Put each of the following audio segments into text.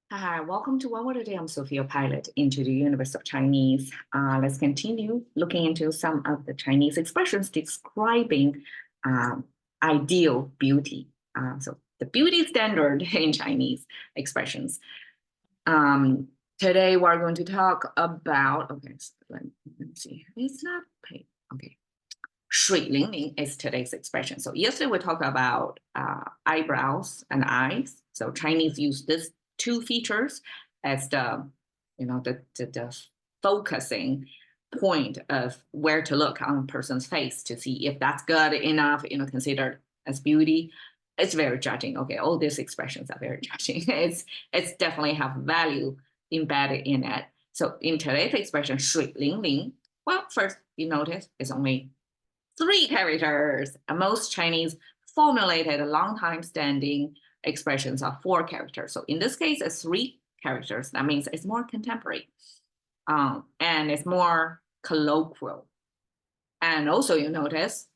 Hi, welcome to One Word a Day. I'm Sophia Pilot into the universe of Chinese. Let's continue looking into some of the Chinese expressions describing ideal beauty. So the beauty standard in Chinese expressions. Today we're going to talk about, okay, so let me see. It's not paid. Okay. 水灵灵 is today's expression. So yesterday we talked about eyebrows and eyes. So Chinese use these two features as the focusing point of where to look on a person's face to see if that's good enough, considered as beauty. It's very judging. Okay, all these expressions are very judging. It's definitely have value embedded in it. So in today's expression, 水灵灵, well, first you notice it's only 3 characters. Most Chinese formulated long-time standing expressions are 4 characters. So in this case, it's 3 characters. That means it's more contemporary and it's more colloquial. And also you notice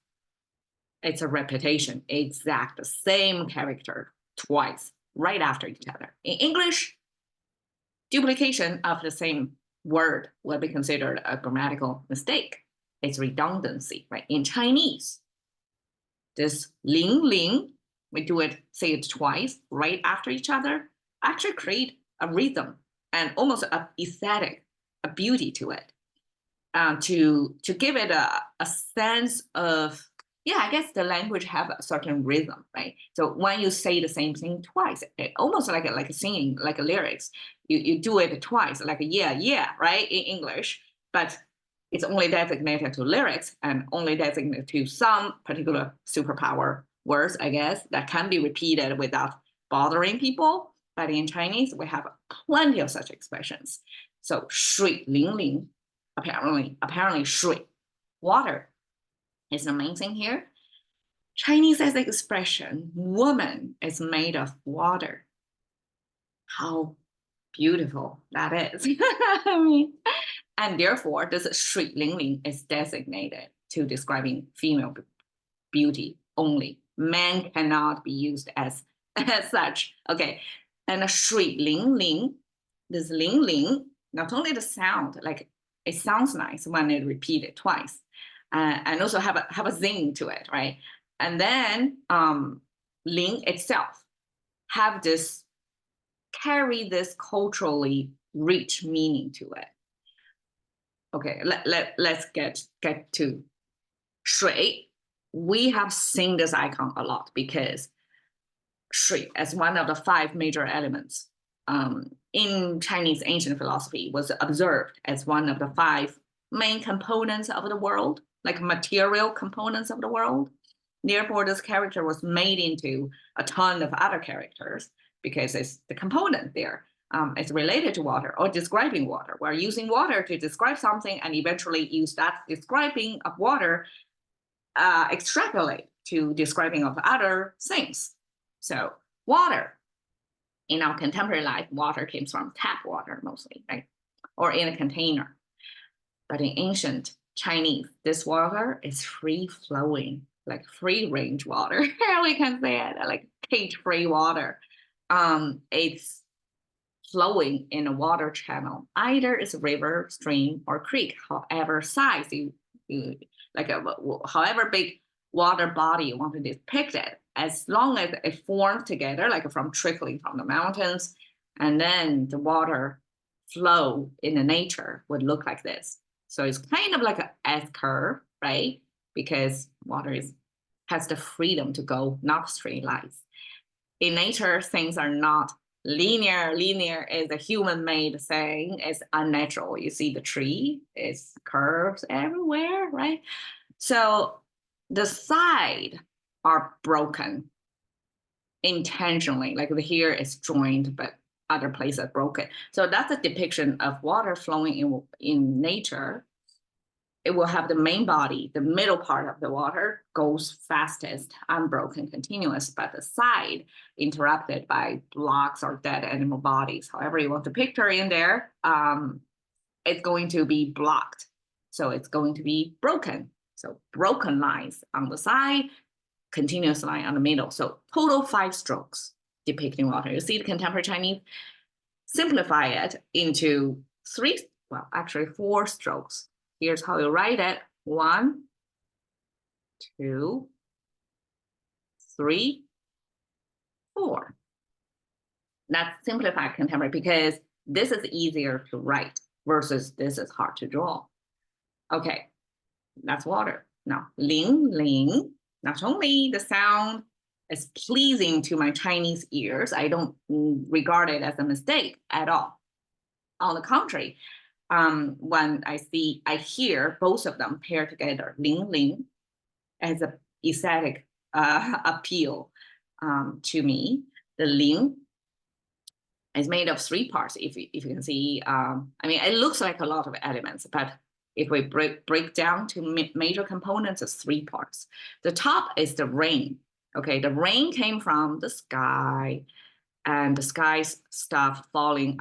it's a repetition, exact same character twice, right after each other. In English, duplication of the same word will be considered a grammatical mistake. It's redundancy, right? In Chinese, this ling ling, we say it twice, right after each other, actually create a rhythm and almost a aesthetic, a beauty to it, to give it a sense of, yeah, I guess the language have a certain rhythm, right? So when you say the same thing twice, it almost like singing, like a lyrics, you do it twice, like yeah, right, in English, but it's only designated to lyrics and only designated to some particular superpower words, I guess, that can be repeated without bothering people. But in Chinese, we have plenty of such expressions. So 水灵灵, apparently 水, water is the main thing here. Chinese as an expression, woman is made of water. How beautiful that is. I mean, and therefore, this 水灵灵 is designated to describing female beauty only. Man cannot be used as such. Okay, and 水灵灵, this 灵灵, not only the sound, like it sounds nice when it repeated twice, and also have a zing to it, right? And then ling itself carry this culturally rich meaning to it. Okay, let's get to 水. We have seen this icon a lot because 水, as one of the 5 major elements in Chinese ancient philosophy, was observed as one of the 5 main components of the world, like material components of the world. Therefore, this character was made into a ton of other characters because it's the component there. It's related to water or describing water. We're using water to describe something and eventually use that describing of water extrapolate to describing of other things. So water, in our contemporary life, water came from tap water mostly, right? Or in a container. But in ancient Chinese, this water is free flowing, like free range water. We can say it, like cage-free water. It's flowing in a water channel. Either it's a river, stream, or creek, however size however big water body you want to depict it, as long as it forms together, like from trickling from the mountains, and then the water flow in the nature would look like this. So it's kind of like an S curve, right? Because water has the freedom to go not straight lines. In nature, things are not linear. Linear is a human-made thing. It's unnatural. You see the tree, it's curves everywhere, right? So the sides are broken intentionally, like here is joined, but other places are broken. So that's a depiction of water flowing in nature. It will have the main body, the middle part of the water goes fastest, unbroken, continuous, but the side interrupted by blocks or dead animal bodies. However you want to picture in there, it's going to be blocked. So it's going to be broken. So broken lines on the side, continuous line on the middle. So total 5 strokes depicting water. You see the contemporary Chinese simplify it into actually 4 strokes. Here's how you write it. 1, 2, 3, 4. That's simplified contemporary because this is easier to write versus this is hard to draw. Okay, that's water. Now, ling, ling, not only the sound is pleasing to my Chinese ears, I don't regard it as a mistake at all. On the contrary, when I hear both of them paired together, ling, ling, as an aesthetic appeal to me. The ling is made of 3 parts. If you can see, I mean, it looks like a lot of elements, but if we break down to major components, it's 3 parts. The top is the rain. Okay, the rain came from the sky, and the sky's stuff falling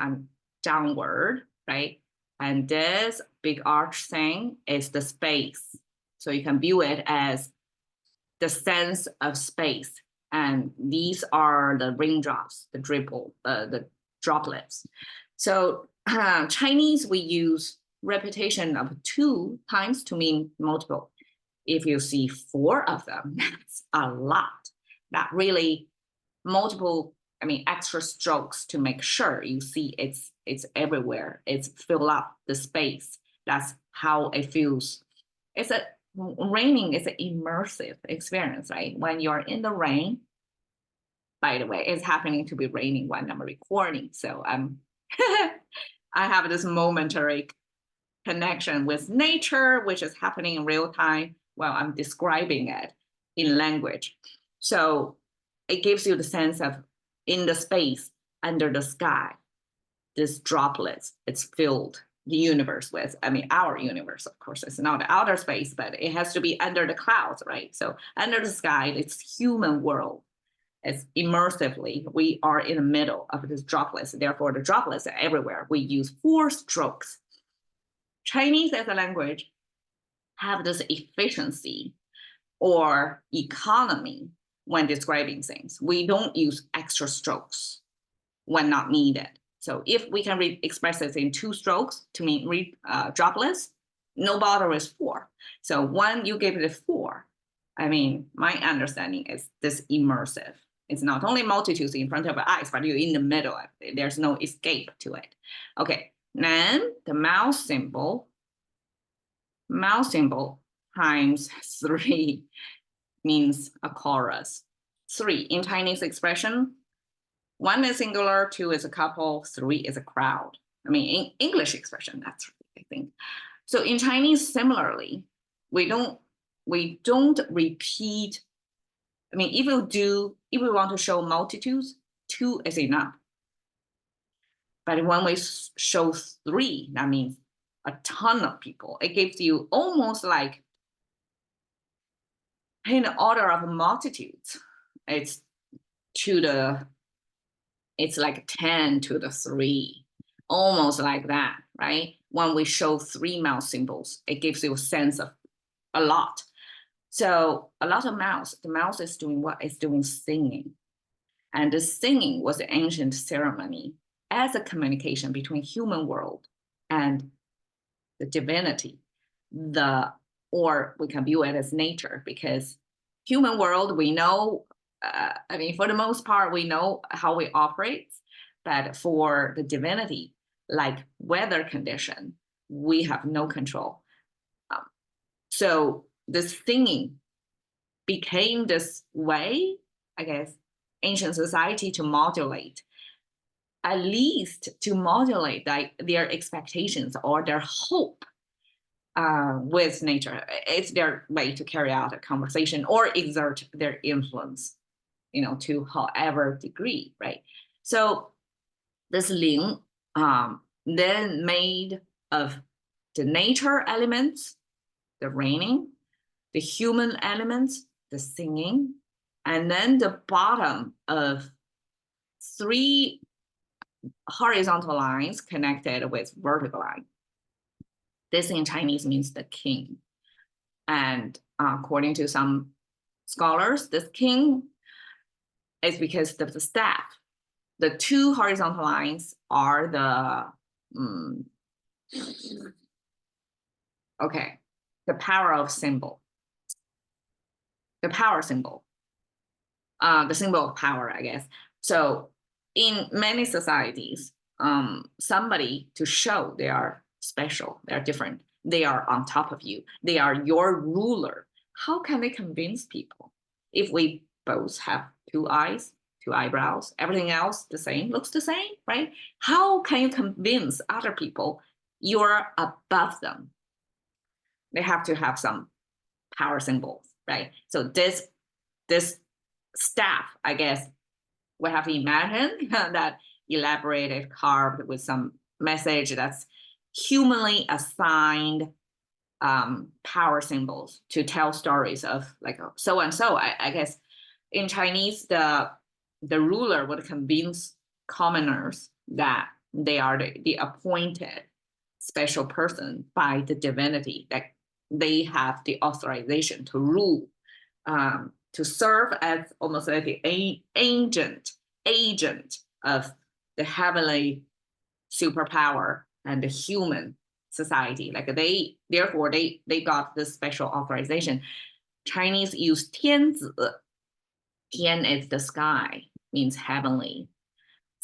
downward, right? And this big arch thing is the space. So you can view it as the sense of space. And these are the raindrops, the droplets. So Chinese, we use repetition of 2 times to mean multiple. If you see 4 of them, that's a lot. Not really multiple, I mean, extra strokes to make sure you see it's everywhere. It's fill up the space. That's how it feels. Raining is an immersive experience, right? When you're in the rain, by the way, it's happening to be raining when I'm recording. So I have this momentary connection with nature, which is happening in real time while I'm describing it in language. So it gives you the sense of in the space under the sky, this droplets, it's filled the universe with, I mean, our universe, of course, it's not outer space, but it has to be under the clouds, right? So under the sky, it's human world. It's immersively, we are in the middle of this droplets. Therefore, the droplets are everywhere. We use 4 strokes. Chinese as a language have this efficiency or economy when describing things. We don't use extra strokes when not needed. So if we can express this in 2 strokes to mean droplets, no bother with 4. So when you give it a 4, I mean, my understanding is this immersive. It's not only multitudes in front of our eyes, but you're in the middle. There's no escape to it. Okay, then the mouse symbol times 3 means a chorus. 3 in Chinese expression, 1 is singular, 2 is a couple, 3 is a crowd. I mean, in English expression, that's I think. So in Chinese, similarly, we don't repeat. I mean, if we want to show multitudes, 2 is enough. But when we show 3, that means a ton of people. It gives you almost like in the order of multitudes. It's like 10 to the 3, almost like that, right? When we show 3 mouse symbols, it gives you a sense of a lot. So a lot of mouse, the mouse is doing what? It's doing singing. And the singing was an ancient ceremony as a communication between human world and the divinity, or we can view it as nature, because human world, we know, I mean, for the most part, we know how it operates, but for the divinity, like weather condition, we have no control. So this singing became this way, I guess, ancient society to modulate, at least to modulate their expectations or their hope with nature. It's their way to carry out a conversation or exert their influence, to however degree, right? So this ling then made of the nature elements, the raining, the human elements, the singing, and then the bottom of 3 horizontal lines connected with vertical line. This in Chinese means the king. And according to some scholars, this king is because of the staff. the two horizontal lines are the power of symbol, the power symbol, the symbol of power, I guess. So in many societies, somebody to show they are special, they are different, they are on top of you, they are your ruler. How can they convince people if we both have two eyes, two eyebrows, everything else the same, looks the same, right? How can you convince other people you're above them? They have to have some power symbols, right? So this staff, I guess, we have to imagine that elaborated, carved with some message that's humanly assigned power symbols to tell stories of like so and so. I guess in Chinese, the ruler would convince commoners that they are the appointed special person by the divinity, that they have the authorization to rule, to serve as almost like the agent of the heavenly superpower and the human society. Like therefore they got this special authorization. Chinese use 天子. 天 is the sky, means heavenly.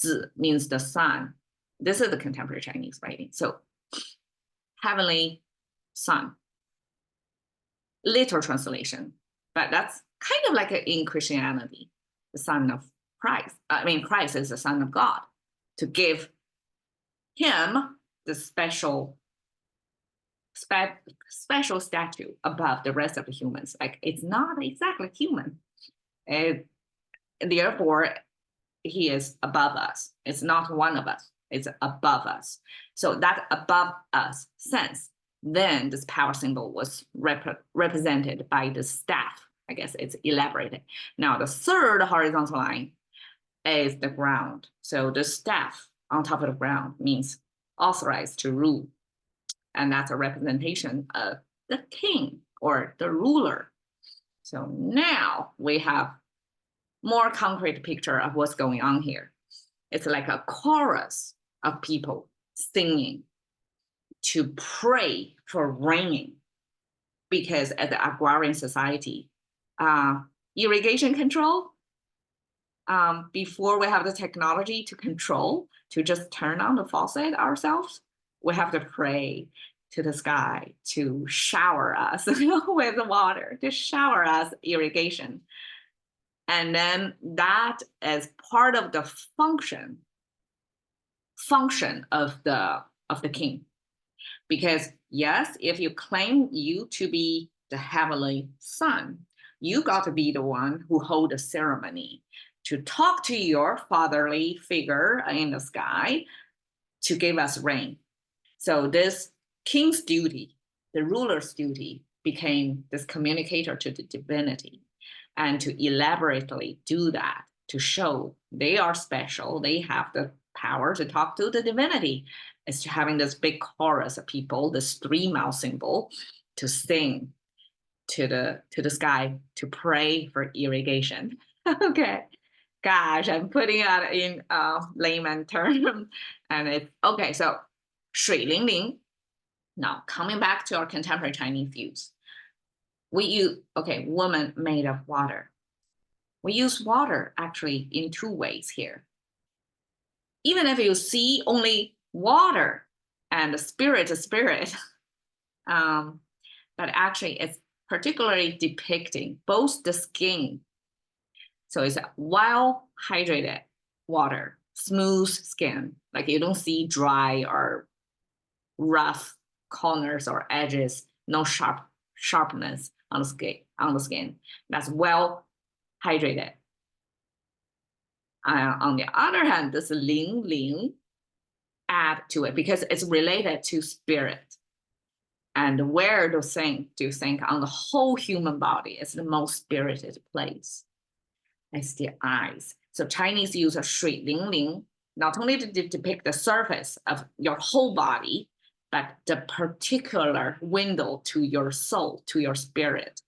子 means the sun. This is the contemporary Chinese writing. So heavenly sun. Literal translation, but that's kind of like in Christianity, the son of Christ. I mean, Christ is the son of God, to give him the special statue above the rest of the humans. Like it's not exactly human. Therefore, he is above us. It's not one of us. It's above us. So that above us sense, then this power symbol was represented by the staff. I guess it's elaborated. Now the third horizontal line is the ground. So the staff on top of the ground means authorized to rule. And that's a representation of the king or the ruler. So now we have more concrete picture of what's going on here. It's like a chorus of people singing to pray for rain, because at the agrarian society, irrigation control, before we have the technology to control, to just turn on the faucet ourselves, we have to pray to the sky to shower us with water, to shower us irrigation. And then that is part of the function of the king. Because yes, if you claim you to be the heavenly son, you got to be the one who hold the ceremony to talk to your fatherly figure in the sky to give us rain. So this king's duty, the ruler's duty, became this communicator to the divinity, and to elaborately do that, to show they are special, they have the power to talk to the divinity, is having this big chorus of people, this three-mouth symbol, to sing to the sky, to pray for irrigation. Okay, gosh, I'm putting it in layman term, and it's okay. So 水灵灵. Now coming back to our contemporary Chinese views, we use woman made of water. We use water actually in two ways here. Even if you see only water and spirit, but actually it's particularly depicting both the skin. So it's a well hydrated water, smooth skin, like you don't see dry or rough corners or edges, no sharpness on the skin. That's well hydrated. On the other hand, this ling ling add to it because it's related to spirit. And where do you think on the whole human body is the most spirited place? It's the eyes. So Chinese use a 水灵灵 not only to depict the surface of your whole body, but the particular window to your soul, to your spirit,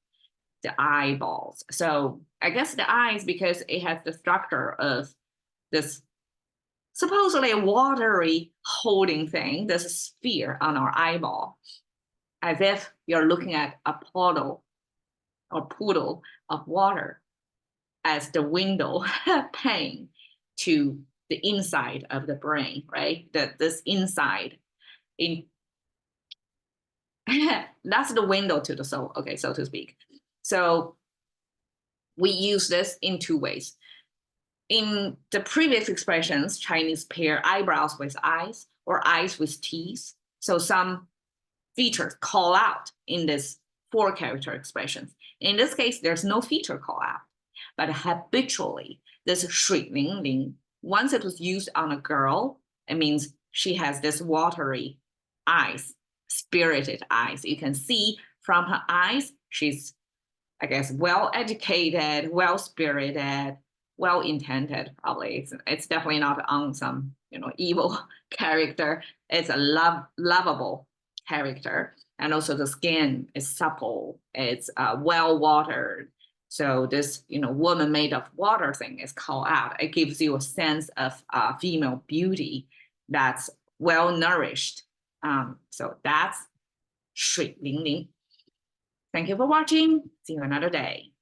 the eyeballs. So I guess the eyes, because it has the structure of this supposedly a watery holding thing, this sphere on our eyeball, as if you're looking at a puddle or poodle of water as the window pane to the inside of the brain, right? This inside in that's the window to the soul, okay, so to speak. So we use this in two ways. In the previous expressions, Chinese pair eyebrows with eyes or eyes with teeth. So some features call out in this 4-character expressions. In this case, there's no feature call out, but habitually, this 水灵灵, once it was used on a girl, it means she has this watery eyes, spirited eyes. You can see from her eyes, she's, I guess, well-educated, well-spirited, well-intended, probably. It's definitely not on some, evil character. It's a lovable character. And also the skin is supple, it's well-watered. So this, woman made of water thing is called out. It gives you a sense of female beauty that's well-nourished. So that's 水灵灵. Thank you for watching. See you another day.